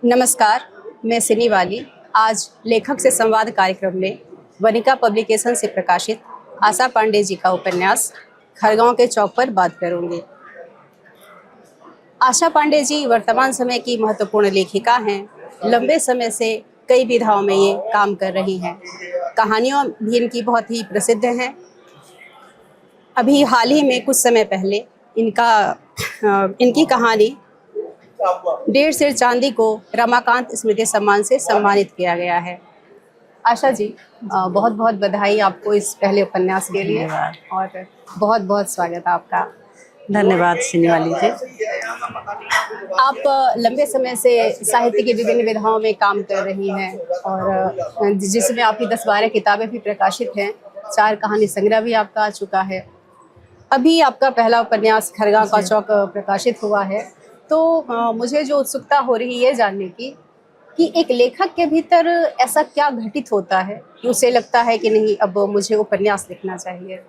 नमस्कार, मैं सिनी वाली आज लेखक से संवाद कार्यक्रम में वनिका पब्लिकेशन से प्रकाशित आशा पांडे जी का उपन्यास खरगांव के चौक पर बात करूंगी। आशा पांडे जी वर्तमान समय की महत्वपूर्ण लेखिका हैं। लंबे समय से कई विधाओं में ये काम कर रही हैं। कहानियों भी इनकी बहुत ही प्रसिद्ध हैं। अभी हाल ही में कुछ समय पहले इनकी कहानी 1.5 सेर चांदी को रमाकांत स्मृति सम्मान से सम्मानित किया गया है। आशा जी, बहुत बहुत बधाई आपको इस पहले उपन्यास के लिए और बहुत बहुत स्वागत आपका। धन्यवाद सिनेवाली जी। आप लंबे समय से साहित्य की विभिन्न विधाओं में काम कर रही हैं और जिसमें आपकी 10-12 किताबें भी प्रकाशित हैं। 4 कहानी संग्रह भी आपका आ चुका है। अभी आपका पहला उपन्यास खरगांव का चौक प्रकाशित हुआ है। तो मुझे जो उत्सुकता हो रही है ये जानने की कि एक लेखक के भीतर ऐसा क्या घटित होता है कि उसे लगता है कि नहीं, अब मुझे उपन्यास लिखना चाहिए।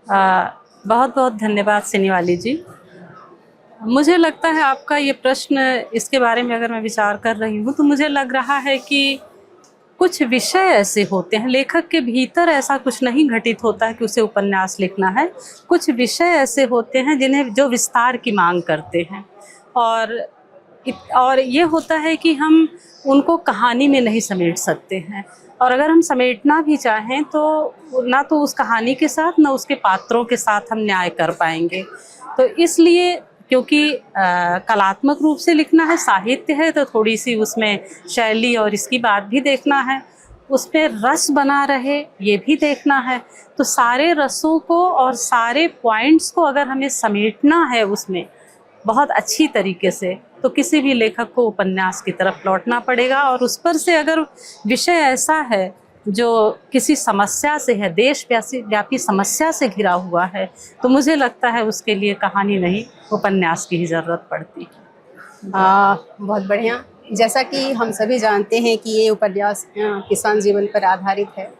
बहुत बहुत धन्यवाद सिनेवाली जी। मुझे लगता है आपका ये प्रश्न, इसके बारे में अगर मैं विचार कर रही हूँ तो मुझे लग रहा है कि कुछ विषय ऐसे होते हैं, लेखक के भीतर ऐसा कुछ नहीं घटित होता है कि उसे उपन्यास लिखना है। कुछ विषय ऐसे होते हैं जिन्हें जो विस्तार की मांग करते हैं और ये होता है कि हम उनको कहानी में नहीं समेट सकते हैं, और अगर हम समेटना भी चाहें तो ना तो उस कहानी के साथ ना उसके पात्रों के साथ हम न्याय कर पाएंगे। तो इसलिए क्योंकि कलात्मक रूप से लिखना है, साहित्य है, तो थोड़ी सी उसमें शैली और इसकी बात भी देखना है, उस पर रस बना रहे ये भी देखना है। तो सारे रसों को और सारे पॉइंट्स को अगर हमें समेटना है उसमें बहुत अच्छी तरीके से, तो किसी भी लेखक को उपन्यास की तरफ लौटना पड़ेगा। और उस पर से अगर विषय ऐसा है जो किसी समस्या से है, देश व्यापी समस्या से घिरा हुआ है, तो मुझे लगता है उसके लिए कहानी नहीं, उपन्यास की ही ज़रूरत पड़ती है। बहुत बढ़िया। जैसा कि हम सभी जानते हैं कि ये उपन्यास किसान जीवन पर आधारित है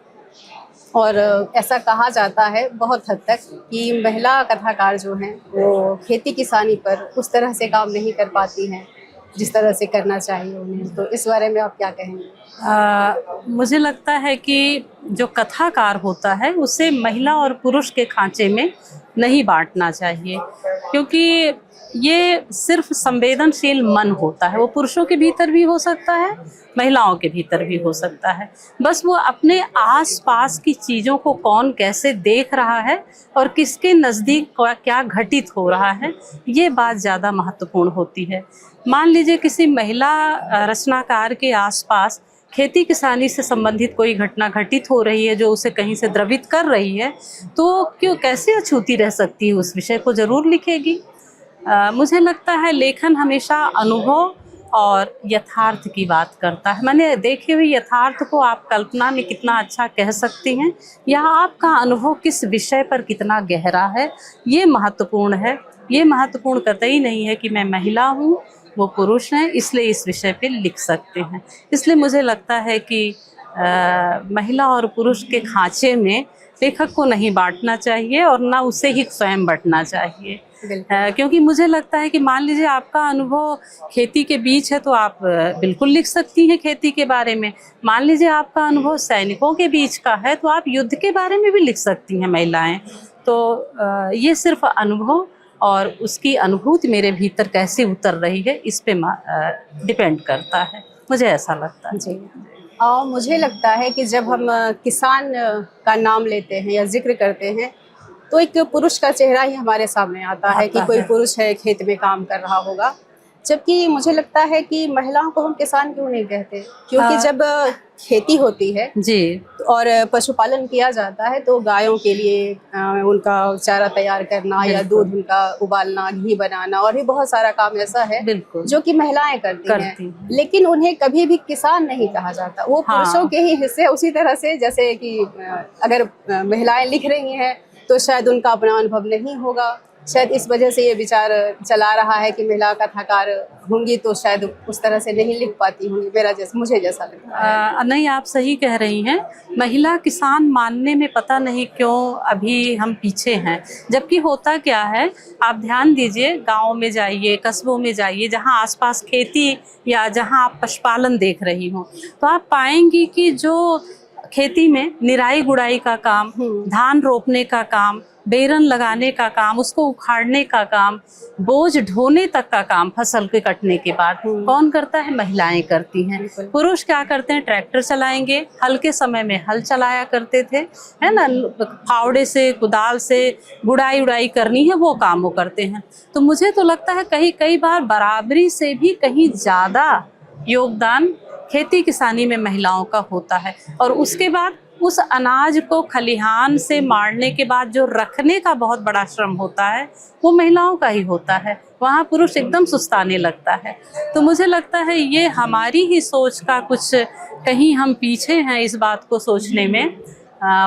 और ऐसा कहा जाता है बहुत हद तक कि महिला कथाकार जो हैं वो खेती किसानी पर उस तरह से काम नहीं कर पाती हैं जिस तरह से करना चाहिए उन्हें। तो इस बारे में आप क्या कहेंगे? मुझे लगता है कि जो कथाकार होता है उसे महिला और पुरुष के खांचे में नहीं बांटना चाहिए, क्योंकि ये सिर्फ संवेदनशील मन होता है। वो पुरुषों के भीतर भी हो सकता है, महिलाओं के भीतर भी हो सकता है। बस वो अपने आसपास की चीज़ों को कौन कैसे देख रहा है और किसके नज़दीक क्या घटित हो रहा है, ये बात ज़्यादा महत्वपूर्ण होती है। मान लीजिए किसी महिला रचनाकार के आसपास खेती किसानी से संबंधित कोई घटना घटित हो रही है जो उसे कहीं से द्रवित कर रही है, तो क्यों कैसे अछूती रह सकती है, उस विषय को ज़रूर लिखेगी। मुझे लगता है लेखन हमेशा अनुभव और यथार्थ की बात करता है। मैंने देखे हुए यथार्थ को आप कल्पना में कितना अच्छा कह सकती हैं, या आपका अनुभव किस विषय पर कितना गहरा है, ये महत्वपूर्ण है। ये महत्वपूर्ण कतई नहीं है कि मैं महिला हूँ, वो पुरुष हैं, इसलिए इस विषय पे लिख सकते हैं। इसलिए मुझे लगता है कि महिला और पुरुष के खांचे में लेखक को नहीं बांटना चाहिए और ना उसे ही स्वयं बंटना चाहिए। क्योंकि मुझे लगता है कि मान लीजिए आपका अनुभव खेती के बीच है तो आप बिल्कुल लिख सकती हैं खेती के बारे में। मान लीजिए आपका अनुभव सैनिकों के बीच का है तो आप युद्ध के बारे में भी लिख सकती हैं महिलाएं। तो ये सिर्फ अनुभव और उसकी अनुभूति मेरे भीतर कैसे उतर रही है इस पे डिपेंड करता है, मुझे ऐसा लगता है। जी, और मुझे लगता है कि जब हम किसान का नाम लेते हैं या जिक्र करते हैं तो एक पुरुष का चेहरा ही हमारे सामने आता है कि कोई पुरुष है, खेत में काम कर रहा होगा। जबकि मुझे लगता है कि महिलाओं को हम किसान क्यों नहीं कहते, क्योंकि जब खेती होती है जी और पशुपालन किया जाता है तो गायों के लिए उनका चारा तैयार करना या दूध उनका उबालना, घी बनाना और भी बहुत सारा काम ऐसा है जो कि महिलाएं करती हैं। लेकिन उन्हें कभी भी किसान नहीं कहा जाता, वो पुरुषों के ही हिस्से। उसी तरह से जैसे कि अगर महिलाएं लिख रही हैं तो शायद उनका अपना अनुभव नहीं होगा, शायद इस वजह से ये विचार चला रहा है कि महिला कथाकार होंगी तो शायद उस तरह से नहीं लिख पाती होंगी, मुझे जैसा लगता है। नहीं, आप सही कह रही हैं। महिला किसान मानने में पता नहीं क्यों अभी हम पीछे हैं, जबकि होता क्या है, आप ध्यान दीजिए, गाँव में जाइए, कस्बों में जाइए, जहाँ आसपास खेती या जहाँ आप पशुपालन देख रही हो, तो आप पाएंगी कि जो खेती में निराई गुड़ाई का काम, धान रोपने का काम, बेरन लगाने का काम, उसको उखाड़ने का काम, बोझ ढोने तक का काम फसल के कटने के बाद कौन करता है? महिलाएं करती हैं। पुरुष क्या करते हैं? ट्रैक्टर चलाएंगे, हल्के समय में हल चलाया करते थे, है ना, फावड़े से, कुदाल से गुड़ाई उड़ाई करनी है, वो काम वो करते हैं। तो मुझे तो लगता है कई बार बराबरी से भी कहीं ज़्यादा योगदान खेती किसानी में महिलाओं का होता है। और उसके बाद उस अनाज को खलिहान से मारने के बाद जो रखने का बहुत बड़ा श्रम होता है, वो महिलाओं का ही होता है। वहाँ पुरुष एकदम सुस्ताने लगता है। तो मुझे लगता है ये हमारी ही सोच का कुछ, कहीं हम पीछे हैं इस बात को सोचने में।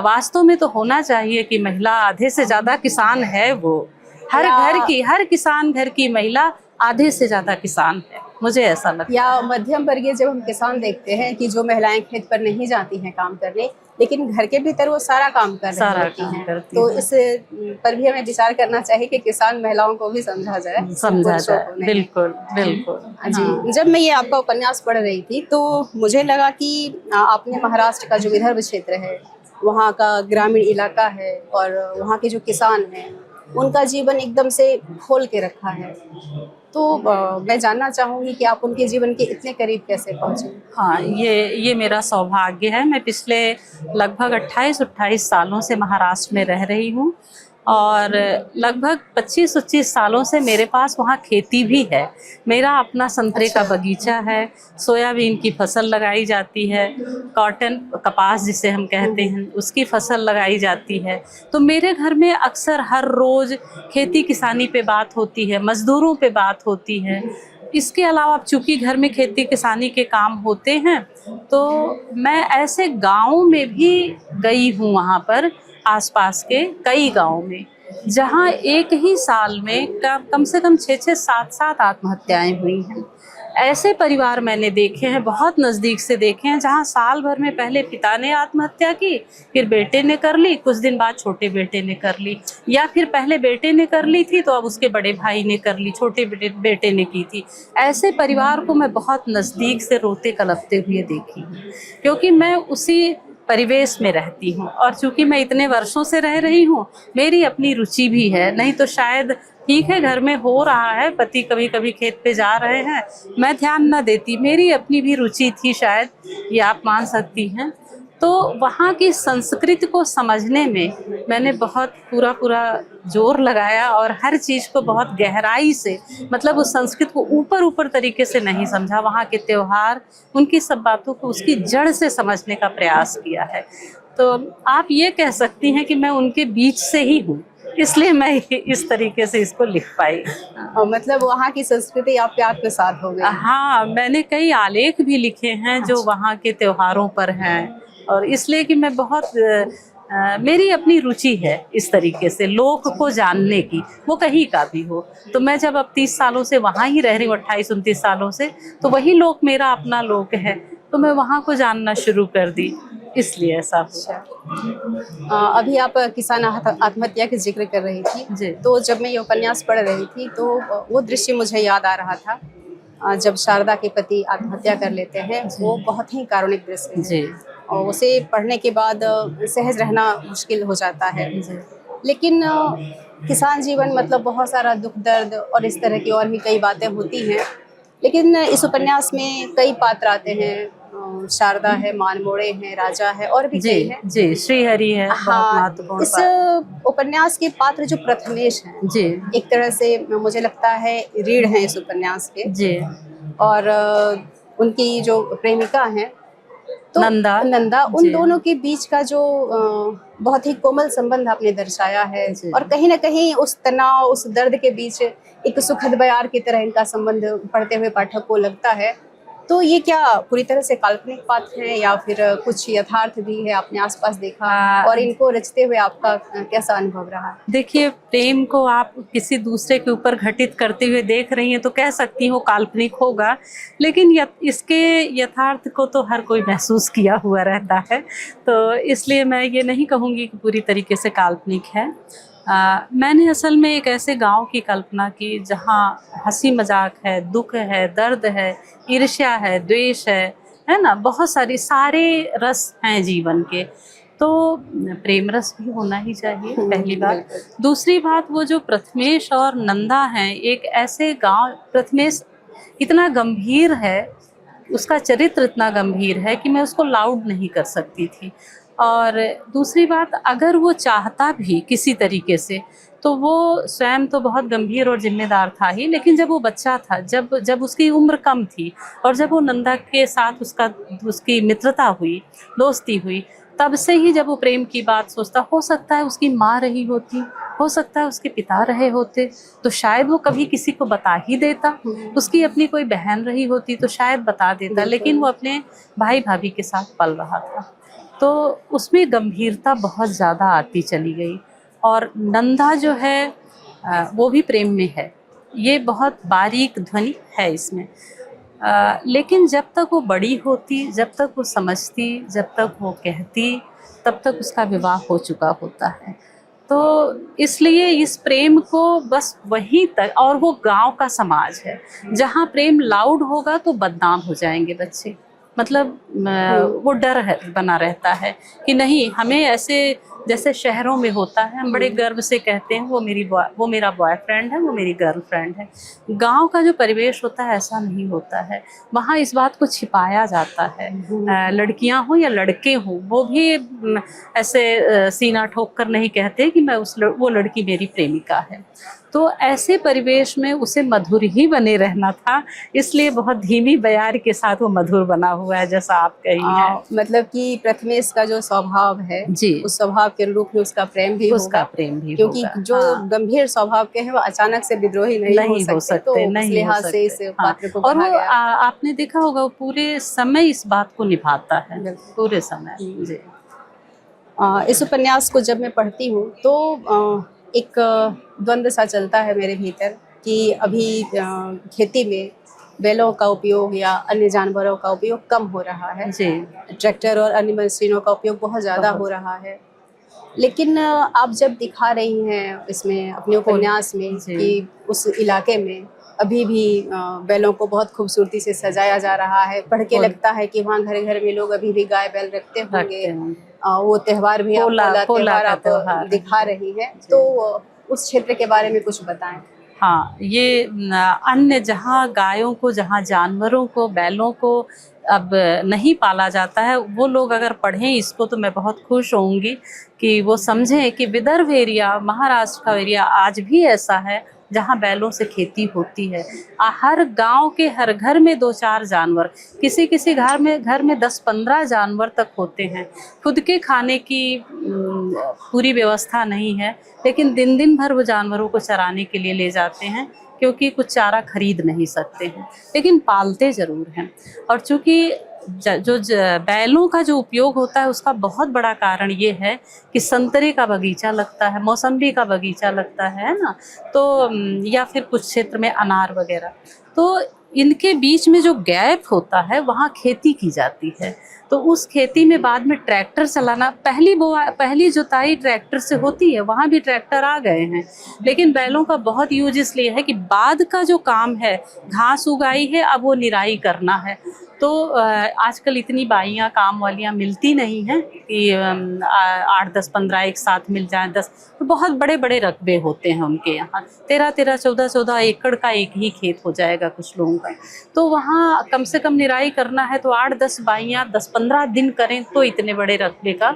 वास्तव में तो होना चाहिए कि महिला आधे से ज़्यादा किसान है। वो हर किसान घर की महिला आधे से ज़्यादा किसान है, मुझे ऐसा लगता है। या मध्यम वर्गीय जब हम किसान देखते हैं कि जो महिलाएं खेत पर नहीं जाती हैं काम करने, लेकिन घर के भीतर वो सारा काम कर रही होती हैं, तो इस पर भी हमें विचार करना चाहिए कि किसान महिलाओं को भी समझा जाए। बिल्कुल बिल्कुल। जी हाँ। जब मैं ये आपका उपन्यास पढ़ रही थी तो मुझे लगा कि आपने महाराष्ट्र का जो विदर्भ क्षेत्र है, वहाँ का ग्रामीण इलाका है और वहाँ के जो किसान हैं, उनका जीवन एकदम से खोल के रखा है। तो मैं जानना चाहूँगी कि आप उनके जीवन के इतने करीब कैसे पहुँचे? हाँ, ये मेरा सौभाग्य है। मैं पिछले लगभग 28-28 सालों से महाराष्ट्र में रह रही हूँ और लगभग 25-25 सालों से मेरे पास वहाँ खेती भी है। मेरा अपना संतरे का बगीचा है, सोयाबीन की फसल लगाई जाती है, कॉटन कपास जिसे हम कहते हैं उसकी फसल लगाई जाती है। तो मेरे घर में अक्सर हर रोज़ खेती किसानी पे बात होती है, मज़दूरों पे बात होती है। इसके अलावा चूँकि घर में खेती किसानी के काम होते हैं, तो मैं ऐसे गाँव में भी गई हूँ, वहाँ पर आसपास के कई गाँव में, जहाँ एक ही साल में कम से कम 6-6, 7-7 आत्महत्याएं हुई हैं। ऐसे परिवार मैंने देखे हैं, बहुत नज़दीक से देखे हैं, जहाँ साल भर में पहले पिता ने आत्महत्या की, फिर बेटे ने कर ली, कुछ दिन बाद छोटे बेटे ने कर ली, या फिर पहले बेटे ने कर ली थी तो अब उसके बड़े भाई ने कर ली, छोटे बेटे ने की थी। ऐसे परिवार को मैं बहुत नज़दीक से रोते कलपते हुए देखी हूँ, क्योंकि मैं उसी परिवेश में रहती हूँ। और चूँकि मैं इतने वर्षों से रह रही हूँ, मेरी अपनी रुचि भी है। नहीं तो शायद ठीक है, घर में हो रहा है, पति कभी कभी खेत पे जा रहे हैं, मैं ध्यान न देती, मेरी अपनी भी रुचि थी शायद, ये आप मान सकती हैं। तो वहाँ की संस्कृति को समझने में मैंने बहुत पूरा जोर लगाया और हर चीज़ को बहुत गहराई से, मतलब उस संस्कृति को ऊपर तरीके से नहीं समझा, वहाँ के त्योहार, उनकी सब बातों को उसकी जड़ से समझने का प्रयास किया है। तो आप ये कह सकती हैं कि मैं उनके बीच से ही हूँ, इसलिए मैं इस तरीके से इसको लिख पाई। मतलब वहाँ की संस्कृति आपके आत्मसात हो गई? हाँ, मैंने कई आलेख भी लिखे हैं जो वहाँ के त्योहारों पर हैं, और इसलिए कि मैं बहुत मेरी अपनी रुचि है इस तरीके से लोक को जानने की, वो कहीं का भी हो। तो मैं जब अब 30 सालों से वहाँ ही रह रही हूँ, 28-29 सालों से, तो वही लोक मेरा अपना लोक है, तो मैं वहाँ को जानना शुरू कर दी, इसलिए ऐसा हुआ। अभी आप किसान आत्महत्या की जिक्र कर रही थी, तो जब मैं ये उपन्यास पढ़ रही थी तो वो दृश्य मुझे याद आ रहा था, जब शारदा के पति आत्महत्या कर लेते हैं। वो बहुत ही कारुणिक दृश्य है और उसे पढ़ने के बाद सहज रहना मुश्किल हो जाता है। लेकिन किसान जीवन मतलब बहुत सारा दुख दर्द और इस तरह की और भी कई बातें होती हैं। लेकिन इस उपन्यास में कई पात्र आते हैं, शारदा है, मानमोड़े हैं, राजा है और भी कई हैं। जी, श्रीहरि है। हाँ, इस उपन्यास के पात्र जो प्रथमेश हैं, जी, एक तरह से मुझे लगता है रीढ़ हैं इस उपन्यास के। जी, और उनकी जो प्रेमिका हैं तो नंदा, उन दोनों के बीच का जो बहुत ही कोमल संबंध आपने दर्शाया है, और कहीं ना कहीं उस तनाव, उस दर्द के बीच एक सुखद बयार की तरह इनका संबंध पढ़ते हुए पाठक को लगता है। तो ये क्या पूरी तरह से काल्पनिक बात है या फिर कुछ यथार्थ भी है, आपने आसपास देखा और इनको रचते हुए आपका कैसा अनुभव रहा? देखिए, प्रेम को आप किसी दूसरे के ऊपर घटित करते हुए देख रही हैं तो कह सकती हूँ काल्पनिक होगा, लेकिन इसके यथार्थ को तो हर कोई महसूस किया हुआ रहता है, तो इसलिए मैं ये नहीं कहूँगी कि पूरी तरीके से काल्पनिक है। मैंने असल में एक ऐसे गांव की कल्पना की जहाँ हंसी मजाक है, दुख है, दर्द है, ईर्ष्या है, द्वेष है ना, बहुत सारे रस हैं जीवन के। तो प्रेम रस भी होना ही चाहिए, पहली बात। दूसरी बात, वो जो प्रथमेश और नंदा हैं, एक ऐसे गांव, प्रथमेश इतना गंभीर है, उसका चरित्र इतना गंभीर है कि मैं उसको लाउड नहीं कर सकती थी। और दूसरी बात, अगर वो चाहता भी किसी तरीके से तो वो स्वयं तो बहुत गंभीर और जिम्मेदार था ही, लेकिन जब वो बच्चा था, जब उसकी उम्र कम थी और जब वो नंदा के साथ उसकी मित्रता हुई, दोस्ती हुई, तब से ही जब वो प्रेम की बात सोचता, हो सकता है उसकी माँ रही होती, हो सकता है उसके पिता रहे होते, तो शायद वो कभी किसी को बता ही देता। उसकी अपनी कोई बहन रही होती तो शायद बता देता, लेकिन वो अपने भाई भाभी के साथ पल रहा था, तो उसमें गंभीरता बहुत ज़्यादा आती चली गई। और नंदा जो है वो भी प्रेम में है, ये बहुत बारीक ध्वनि है इसमें। लेकिन जब तक वो बड़ी होती, जब तक वो समझती, जब तक वो कहती, तब तक उसका विवाह हो चुका होता है। तो इसलिए इस प्रेम को बस वहीं तक, और वो गांव का समाज है जहाँ प्रेम लाउड होगा तो बदनाम हो जाएंगे बच्चे, मतलब वो डर बना रहता है कि नहीं, हमें ऐसे जैसे शहरों में होता है, हम बड़े गर्व से कहते हैं वो मेरा बॉयफ्रेंड है, वो मेरी गर्लफ्रेंड है। गांव का जो परिवेश होता है ऐसा नहीं होता है, वहाँ इस बात को छिपाया जाता है। लड़कियां हों या लड़के हों, वो भी ऐसे सीना ठोक कर नहीं कहते कि वो लड़की मेरी प्रेमिका है। तो ऐसे परिवेश में उसे मधुर ही बने रहना था, इसलिए बहुत धीमी बयार के साथ वो मधुर बना हुआ है, जैसा आप कही हैं। मतलब कि प्रथमेश का जो स्वभाव है जी, उस स्वभाव के अनुरूप ही उसका प्रेम भी होगा, क्योंकि जो गंभीर स्वभाव के हैं वो अचानक से विद्रोही नहीं हो सकते, तो इस लिहाज से इस पात्र को और वो आपने देखा होगा, वो पूरे समय इस बात को निभाता है, पूरे समय जी। इस उपन्यास को जब मैं पढ़ती हूँ तो एक द्वंद्व सा चलता है मेरे भीतर कि अभी खेती में बैलों का उपयोग या अन्य जानवरों का उपयोग कम हो रहा है जी, ट्रैक्टर और अन्य मशीनों का उपयोग बहुत ज़्यादा हो रहा है। लेकिन आप जब दिखा रही हैं इसमें अपने उपन्यास में कि उस इलाके में अभी भी बैलों को बहुत खूबसूरती से सजाया जा रहा है, पढ़ के लगता है कि वहाँ घर घर में लोग अभी भी गाय बैल रखते होंगे। वो त्यौहार भी त्यौहार आप दिखा रही है, तो उस क्षेत्र के बारे में कुछ बताएं। हाँ, ये अन्य जहाँ गायों को, जहाँ जानवरों को, बैलों को अब नहीं पाला जाता है, वो लोग अगर पढ़ें इसको तो मैं बहुत खुश होंगी कि वो समझें कि विदर्भ एरिया, महाराष्ट्र का एरिया आज भी ऐसा है जहाँ बैलों से खेती होती है। हर गांव के हर घर में 2-4 जानवर, किसी किसी घर में 10-15 जानवर तक होते हैं। खुद के खाने की पूरी व्यवस्था नहीं है, लेकिन दिन भर वो जानवरों को चराने के लिए ले जाते हैं, क्योंकि कुछ चारा खरीद नहीं सकते हैं, लेकिन पालते ज़रूर हैं। और चूँकि जो बैलों का जो उपयोग होता है उसका बहुत बड़ा कारण ये है कि संतरे का बगीचा लगता है, मौसम्बी का बगीचा लगता है ना, तो या फिर कुछ क्षेत्र में अनार वगैरह, तो इनके बीच में जो गैप होता है वहाँ खेती की जाती है। तो उस खेती में बाद में ट्रैक्टर चलाना, पहली जुताई ट्रैक्टर से होती है, वहाँ भी ट्रैक्टर आ गए हैं, लेकिन बैलों का बहुत यूज इसलिए है कि बाद का जो काम है, घास उगाई है, अब वो निराई करना है। तो आजकल इतनी बाइयाँ काम वालियाँ मिलती नहीं हैं कि 8, 10, 15 एक साथ मिल जाएं। 10 तो बहुत बड़े बड़े रकबे होते हैं उनके यहाँ, 13, 14 एकड़ का एक ही खेत हो जाएगा कुछ लोगों का। तो वहाँ कम से कम निराई करना है तो 8-10 बाइयाँ 10-15 दिन करें तो इतने बड़े रकबे का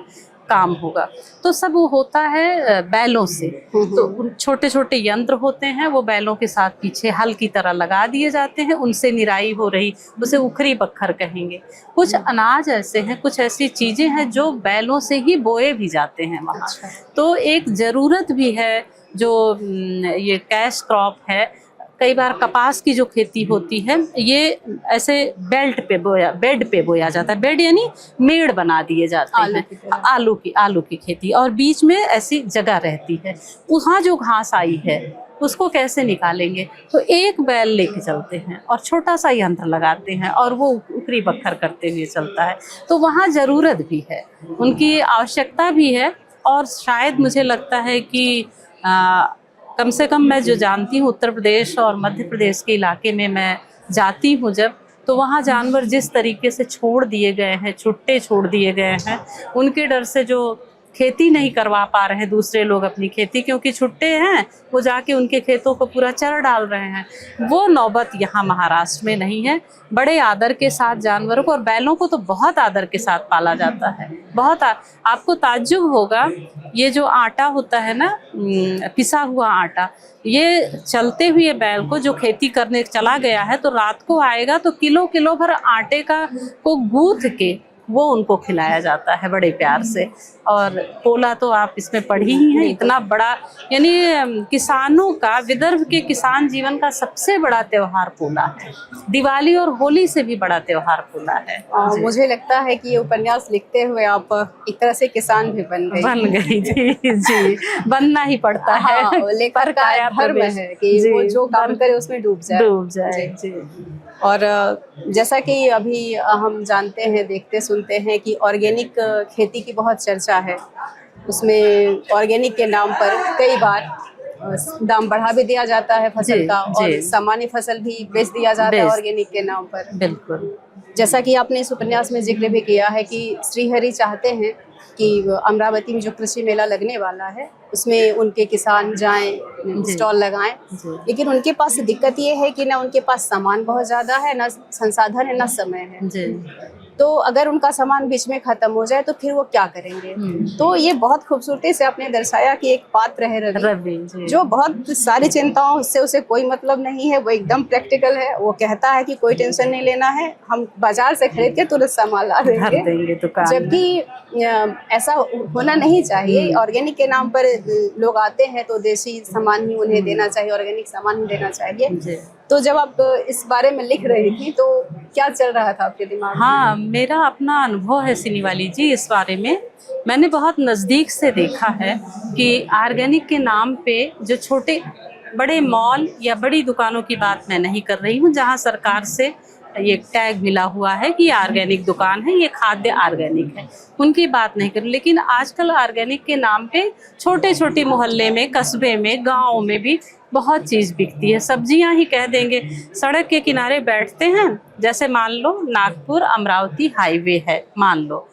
काम होगा। तो सब वो होता है बैलों से। तो छोटे छोटे यंत्र होते हैं, वो बैलों के साथ पीछे हल की तरह लगा दिए जाते हैं, उनसे निराई हो रही, उसे उखरी बखर कहेंगे। कुछ अनाज ऐसे हैं, कुछ ऐसी चीज़ें हैं जो बैलों से ही बोए भी जाते हैं वहाँ। तो एक ज़रूरत भी है, जो ये कैश क्रॉप है, कई बार कपास की जो खेती होती है ये ऐसे बेड पे बोया जाता है। बेड यानी मेड़ बना दिए जाते आलू हैं। की तरह। आलू की खेती, और बीच में ऐसी जगह रहती है, वहाँ जो घास आई है उसको कैसे निकालेंगे? तो एक बैल लेके चलते हैं और छोटा सा यंत्र लगाते हैं और वो उखरी बखर करते हुए चलता है। तो वहाँ ज़रूरत भी है, उनकी आवश्यकता भी है। और शायद मुझे लगता है कि कम से कम मैं जो जानती हूँ उत्तर प्रदेश और मध्य प्रदेश के इलाके में मैं जाती हूँ जब, तो वहाँ जानवर जिस तरीके से छोड़ दिए गए हैं, छुट्टे छोड़ दिए गए हैं, उनके डर से जो खेती नहीं करवा पा रहे हैं दूसरे लोग अपनी खेती, क्योंकि छुट्टे हैं, वो जाके उनके खेतों को पूरा चर डाल रहे हैं, वो नौबत यहाँ महाराष्ट्र में नहीं है। बड़े आदर के साथ जानवरों को, और बैलों को तो बहुत आदर के साथ पाला जाता है। आपको ताज्जुब होगा, ये जो आटा होता है ना, पिसा हुआ आटा, ये चलते हुए बैल को जो खेती करने चला गया है तो रात को आएगा तो किलो किलो भर आटे को गूंथ के वो उनको खिलाया जाता है बड़े प्यार से। और पोला तो आप इसमें पढ़ी ही हैं, इतना बड़ा, यानी किसानों का, विदर्भ के किसान जीवन का सबसे बड़ा त्योहार पोला है। दिवाली और होली से भी बड़ा त्योहार पोला है। मुझे लगता है कि ये उपन्यास लिखते हुए आप एक तरह से किसान भी बन गई। जी, बनना ही पड़ता है। हाँ, लेखक का धर्म है कि वो जो काम करे उसमें डूब जाए। जी। और जैसा कि अभी हम जानते हैं, देखते सुनते हैं कि ऑर्गेनिक खेती की बहुत चर्चा है। उसमें ऑर्गेनिक के नाम पर कई बार दाम बढ़ा भी दिया जाता है फसल का, और सामान्य फसल भी बेच दिया जाता है ऑर्गेनिक के नाम पर। बिल्कुल। जैसा कि आपने इस उपन्यास में जिक्र भी किया है कि श्रीहरि चाहते हैं कि अमरावती में जो कृषि मेला लगने वाला है उसमें उनके किसान जाएं, स्टॉल लगाएं, लेकिन उनके पास दिक्कत ये है कि ना उनके पास सामान बहुत ज़्यादा है, ना संसाधन है, ना समय है। तो अगर उनका सामान बीच में खत्म हो जाए तो फिर वो क्या करेंगे? तो ये बहुत खूबसूरती से आपने दर्शाया कि एक पात्र है रवि, जो बहुत सारी चिंताओं से उसे कोई मतलब नहीं है, वो एकदम प्रैक्टिकल है। वो कहता है कि कोई टेंशन नहीं लेना है, हम बाजार से खरीद के तुरंत सामान ला देंगे, जबकि ऐसा होना नहीं चाहिए। ऑर्गेनिक के नाम पर लोग आते हैं तो देसी सामान ही उन्हें देना चाहिए, ऑर्गेनिक सामान ही देना चाहिए। तो जब आप इस बारे में लिख रही थी तो क्या चल रहा था आपके दिमाग में? हाँ, मेरा अपना अनुभव है सिनीवाली जी इस बारे में। मैंने बहुत नज़दीक से देखा है कि ऑर्गेनिक के नाम पे जो छोटे बड़े मॉल या बड़ी दुकानों की बात मैं नहीं कर रही हूँ, जहाँ सरकार से ये टैग मिला हुआ है कि ऑर्गेनिक दुकान है, ये खाद्य ऑर्गेनिक है, उनकी बात नहीं करूँ। लेकिन आजकल ऑर्गेनिक के नाम पे छोटे छोटे मोहल्ले में, कस्बे में, गाँव में भी बहुत चीज़ बिकती है। सब्जियां ही कह देंगे, सड़क के किनारे बैठते हैं, जैसे मान लो नागपुर अमरावती हाईवे है, मान लो,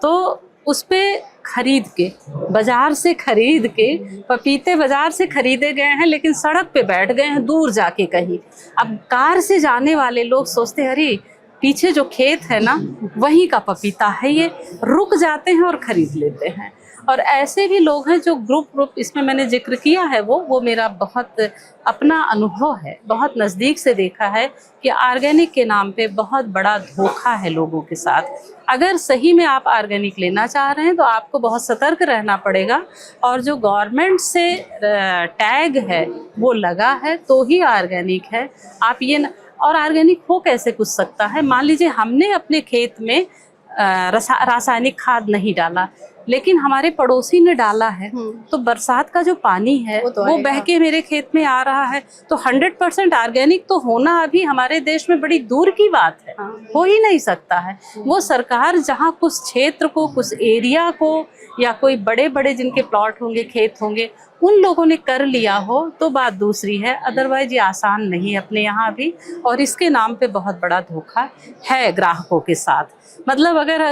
तो उस पे खरीद के, बाजार से खरीद के, पपीते बाजार से खरीदे गए हैं, लेकिन सड़क पे बैठ गए हैं दूर जाके कहीं। अब कार से जाने वाले लोग सोचते हैं अरे पीछे जो खेत है ना वहीं का पपीता है, ये रुक जाते हैं और खरीद लेते हैं। और ऐसे भी लोग हैं जो ग्रुप इसमें मैंने जिक्र किया है, वो मेरा बहुत अपना अनुभव है, बहुत नज़दीक से देखा है कि ऑर्गेनिक के नाम पे बहुत बड़ा धोखा है लोगों के साथ। अगर सही में आप ऑर्गेनिक लेना चाह रहे हैं तो आपको बहुत सतर्क रहना पड़ेगा, और जो गवर्नमेंट से टैग है वो लगा है तो ही ऑर्गेनिक है। आप ये और ऑर्गेनिक हो कैसे कुछ सकता है? मान लीजिए हमने अपने खेत में रासायनिक खाद नहीं डाला, लेकिन हमारे पड़ोसी ने डाला है, तो बरसात का जो पानी है वो बह के मेरे खेत में आ रहा है, तो 100% ऑर्गेनिक तो होना अभी हमारे देश में बड़ी दूर की बात है, हो ही नहीं सकता है। वो सरकार जहाँ कुछ क्षेत्र को, कुछ एरिया को, या कोई बड़े बड़े जिनके प्लॉट होंगे, खेत होंगे, उन लोगों ने कर लिया हो तो बात दूसरी है, अदरवाइज ये आसान नहीं है अपने यहाँ भी। और इसके नाम पे बहुत बड़ा धोखा है ग्राहकों के साथ। मतलब अगर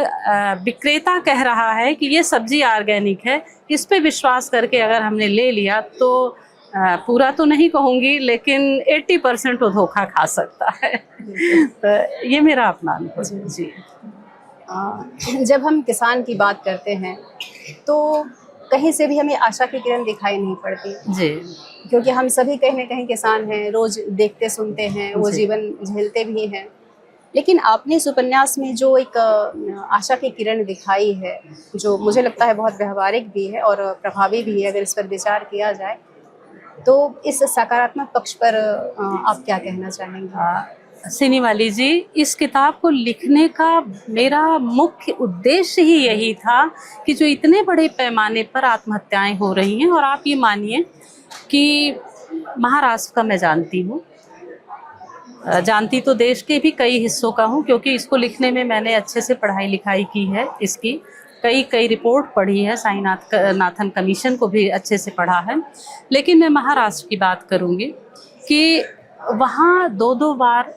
विक्रेता कह रहा है कि ये सब्जी ऑर्गेनिक है, इस पे विश्वास करके अगर हमने ले लिया तो पूरा तो नहीं कहूँगी, लेकिन 80% वो धोखा खा सकता है। तो ये मेरा अपना अनुभव जी। जब हम किसान की बात करते हैं तो कहीं से भी हमें आशा की किरण दिखाई नहीं पड़ती जी, क्योंकि हम सभी कहीं ना कहीं किसान हैं, रोज देखते सुनते हैं, वो जीवन झेलते भी हैं। लेकिन आपने इस उपन्यास में जो एक आशा की किरण दिखाई है, जो मुझे लगता है बहुत व्यवहारिक भी है और प्रभावी भी है अगर इस पर विचार किया जाए, तो इस सकारात्मक पक्ष पर आप क्या कहना चाहेंगे? सिनी वाली जी, इस किताब को लिखने का मेरा मुख्य उद्देश्य ही यही था कि जो इतने बड़े पैमाने पर आत्महत्याएं हो रही हैं, और आप ये मानिए कि महाराष्ट्र का मैं जानती हूँ, जानती तो देश के भी कई हिस्सों का हूँ, क्योंकि इसको लिखने में मैंने अच्छे से पढ़ाई लिखाई की है, इसकी कई रिपोर्ट पढ़ी है, साईनाथन कमीशन को भी अच्छे से पढ़ा है। लेकिन मैं महाराष्ट्र की बात करूँगी कि वहाँ 2-2 बार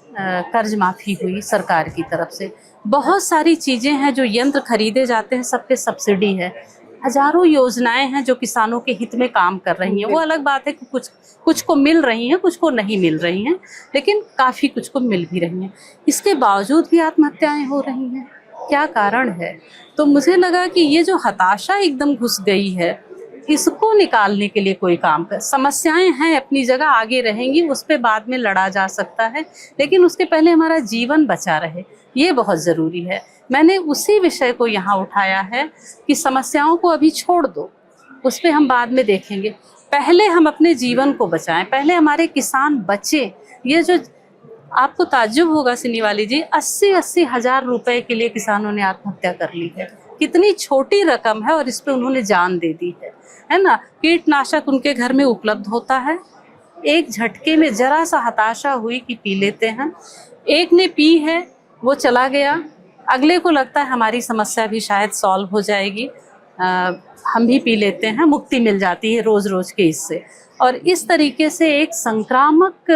कर्ज माफ़ी हुई सरकार की तरफ से। बहुत सारी चीज़ें हैं, जो यंत्र खरीदे जाते हैं सब पे सब्सिडी है। हजारों योजनाएं हैं जो किसानों के हित में काम कर रही हैं। वो अलग बात है कि कुछ को मिल रही हैं, कुछ को नहीं मिल रही हैं, लेकिन काफ़ी कुछ को मिल भी रही हैं। इसके बावजूद भी आत्महत्याएं हो रही हैं, क्या कारण है? तो मुझे लगा कि ये जो हताशा एकदम घुस गई है, इसको निकालने के लिए कोई काम कर। समस्याएं हैं अपनी जगह, आगे रहेंगी, उस पर बाद में लड़ा जा सकता है, लेकिन उसके पहले हमारा जीवन बचा रहे, ये बहुत ज़रूरी है। मैंने उसी विषय को यहाँ उठाया है कि समस्याओं को अभी छोड़ दो, उस पर हम बाद में देखेंगे, पहले हम अपने जीवन को बचाएं, पहले हमारे किसान बचे। ये जो आपको ताज्जुब होगा सिनी वाली जी, 80-80 हज़ार रुपए के लिए किसानों ने आत्महत्या कर ली है। कितनी छोटी रकम है और इस पे उन्होंने जान दे दी है ना। कीटनाशक उनके घर में उपलब्ध होता है, एक झटके में जरा सा हताशा हुई कि पी लेते हैं, एक ने पी है, वो चला गया, अगले को लगता है हमारी समस्या भी शायद सॉल्व हो जाएगी, हम भी पी लेते हैं, मुक्ति मिल जाती है रोज़ रोज़ के इससे। और इस तरीके से एक संक्रामक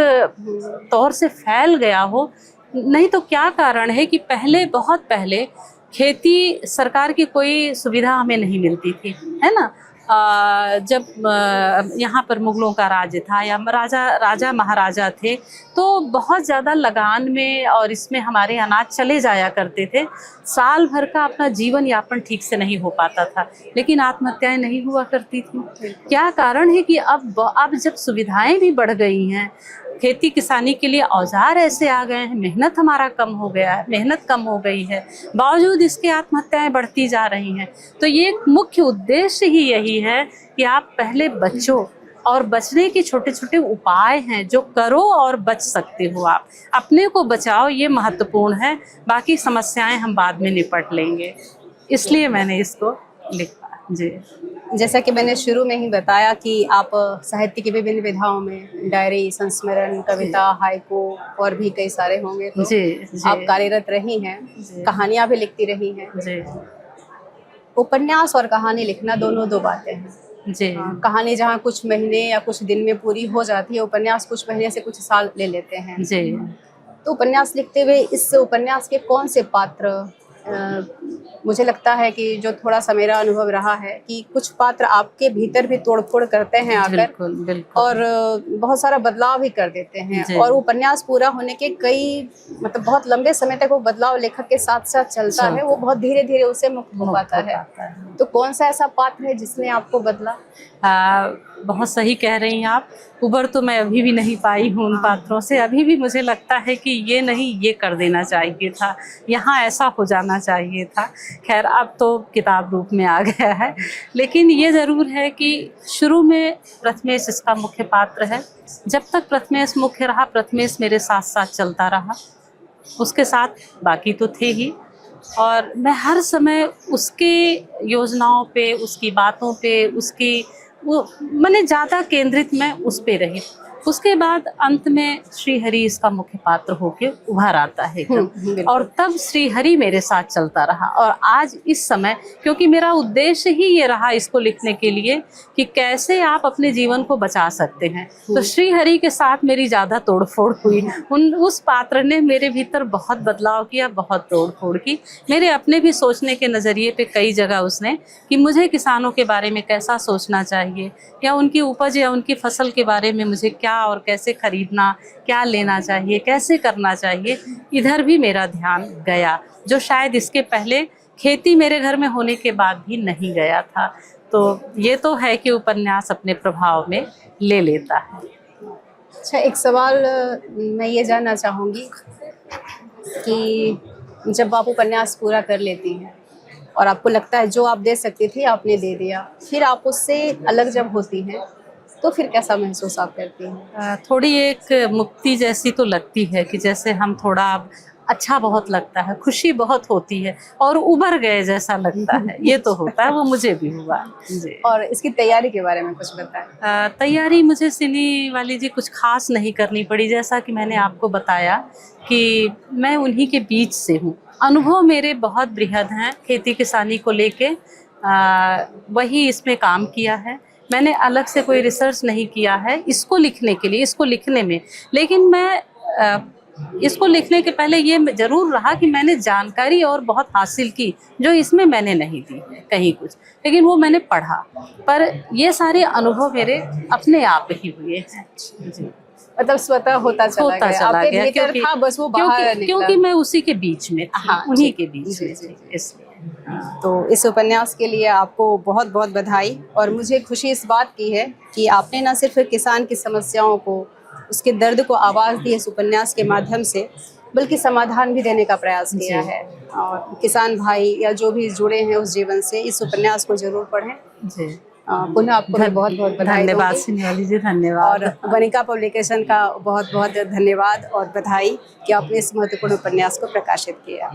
तौर से फैल गया हो। नहीं तो क्या कारण है कि पहले, बहुत पहले खेती, सरकार की कोई सुविधा हमें नहीं मिलती थी, है ना। जब यहाँ पर मुगलों का राज्य था या राजा महाराजा थे, तो बहुत ज़्यादा लगान में और इसमें हमारे अनाज चले जाया करते थे। साल भर का अपना जीवन यापन ठीक से नहीं हो पाता था, लेकिन आत्महत्याएं नहीं हुआ करती थी। क्या कारण है कि अब जब सुविधाएं भी बढ़ गई हैं, खेती किसानी के लिए औजार ऐसे आ गए हैं, मेहनत हमारा कम हो गया है, मेहनत कम हो गई है, बावजूद इसके आत्महत्याएं बढ़ती जा रही हैं। तो ये एक मुख्य उद्देश्य ही यही है कि आप पहले बचो, और बचने के छोटे छोटे उपाय हैं जो करो और बच सकते हो। आप अपने को बचाओ, ये महत्वपूर्ण है, बाकी समस्याएं हम बाद में निपट लेंगे। इसलिए मैंने इसको लिखा जी। जैसा कि मैंने शुरू में ही बताया कि आप साहित्य की विभिन्न विधाओं में डायरी, संस्मरण, कविता, हाइकू और भी कई सारे होंगे, तो जी। आप कार्यरत रही हैं, कहानियां भी लिखती रही हैं जी। उपन्यास और कहानी लिखना दोनों दो बातें हैं जी। कहानी जहाँ कुछ महीने या कुछ दिन में पूरी हो जाती है, उपन्यास कुछ महीने से कुछ साल ले लेते हैं जी। तो उपन्यास लिखते हुए इस उपन्यास के कौन से पात्र, मुझे लगता है कि जो थोड़ा सा मेरा अनुभव रहा है कि कुछ पात्र आपके भीतर भी तोड़फोड़ करते हैं आकर, बिल्कुल, बिल्कुल। और बहुत सारा बदलाव भी कर देते हैं, और उपन्यास पूरा होने के मतलब बहुत लंबे समय तक वो बदलाव लेखक के साथ साथ चलता है, वो बहुत धीरे धीरे उसे मुक्त हो पाता है। तो कौन सा ऐसा पात्र है जिसने आपको बदला? बहुत सही कह रही हैं आप। उबर तो मैं अभी भी नहीं पाई हूँ उन पात्रों से। अभी भी मुझे लगता है कि ये नहीं, ये कर देना चाहिए था, यहाँ ऐसा हो जाना चाहिए था। खैर, अब तो किताब रूप में आ गया है। लेकिन ये ज़रूर है कि शुरू में प्रथमेश इसका मुख्य पात्र है। जब तक प्रथमेश मुख्य रहा, प्रथमेश मेरे साथ साथ चलता रहा, उसके साथ बाकी तो थे ही, और मैं हर समय उसके योजनाओं पे, उसकी बातों पे, मैंने ज़्यादा केंद्रित मैं उस पे रही। उसके बाद अंत में श्रीहरि इसका मुख्य पात्र होके उभर आता है और तब श्रीहरि मेरे साथ चलता रहा। और आज इस समय, क्योंकि मेरा उद्देश्य ही ये रहा इसको लिखने के लिए कि कैसे आप अपने जीवन को बचा सकते हैं, तो श्रीहरि के साथ मेरी ज़्यादा तोड़फोड़ हुई। उस पात्र ने मेरे भीतर बहुत बदलाव किया, बहुत तोड़फोड़ की। मेरे अपने भी सोचने के नज़रिए पे कई जगह उसने कि मुझे किसानों के बारे में कैसा सोचना चाहिए, या उनकी उपज या उनकी फसल के बारे में मुझे क्या और कैसे खरीदना, क्या लेना चाहिए, कैसे करना चाहिए, इधर भी मेरा ध्यान गया, जो शायद इसके पहले खेती मेरे घर में होने के बाद भी नहीं गया था। तो ये तो है कि उपन्यास अपने प्रभाव में ले लेता है। अच्छा, एक सवाल मैं ये जानना चाहूँगी कि जब आप उपन्यास पूरा कर लेती हैं और आपको लगता है जो आप दे सकती थी आपने दे दिया, फिर आप उससे अलग जब होती हैं तो फिर कैसा महसूस आप करती हैं? थोड़ी एक मुक्ति जैसी तो लगती है कि जैसे हम थोड़ा अच्छा बहुत लगता है, खुशी बहुत होती है और उबर गए जैसा लगता है। ये तो होता है, वो मुझे भी हुआ जी। और इसकी तैयारी के बारे में कुछ बताएं। तैयारी मुझे सिनी वाली जी कुछ खास नहीं करनी पड़ी, जैसा कि मैंने आपको बताया कि मैं उन्हीं के बीच से हूँ। अनुभव मेरे बहुत बृहद हैं खेती किसानी को लेके, वही इसमें काम किया है। मैंने अलग से कोई रिसर्च नहीं किया है इसको लिखने के लिए, इसको लिखने में। लेकिन मैं इसको लिखने के पहले ये जरूर रहा कि मैंने जानकारी और बहुत हासिल की जो इसमें मैंने नहीं दी है कहीं कुछ, लेकिन वो मैंने पढ़ा। पर ये सारे अनुभव मेरे अपने आप ही हुए हैं जी। मतलब स्वतः होता चला गया, आपके गया भीतर था, बस वो बाहर निकला। क्योंकि मैं उसी के बीच में थी, हाँ, उन्हीं के बीच जी, में जी, थी, इसलिए। तो इस उपन्यास के लिए आपको बहुत बहुत बधाई। और मुझे खुशी इस बात की है कि आपने न सिर्फ किसान की समस्याओं को, उसके दर्द को आवाज़ दी इस उपन्यास के माध्यम से, बल्कि समाधान भी देने का प्रयास किया है। और किसान भाई या जो भी जुड़े हैं उस जीवन से, इस उपन्यास को जरूर पढ़ें जी। पुनः आपको मैं बहुत बहुत बधाई धन्यवाद दूंगी। सिनेवाली जी, धन्यवाद। और वनिका पब्लिकेशन का बहुत बहुत धन्यवाद और बधाई कि आपने इस महत्वपूर्ण उपन्यास को प्रकाशित किया।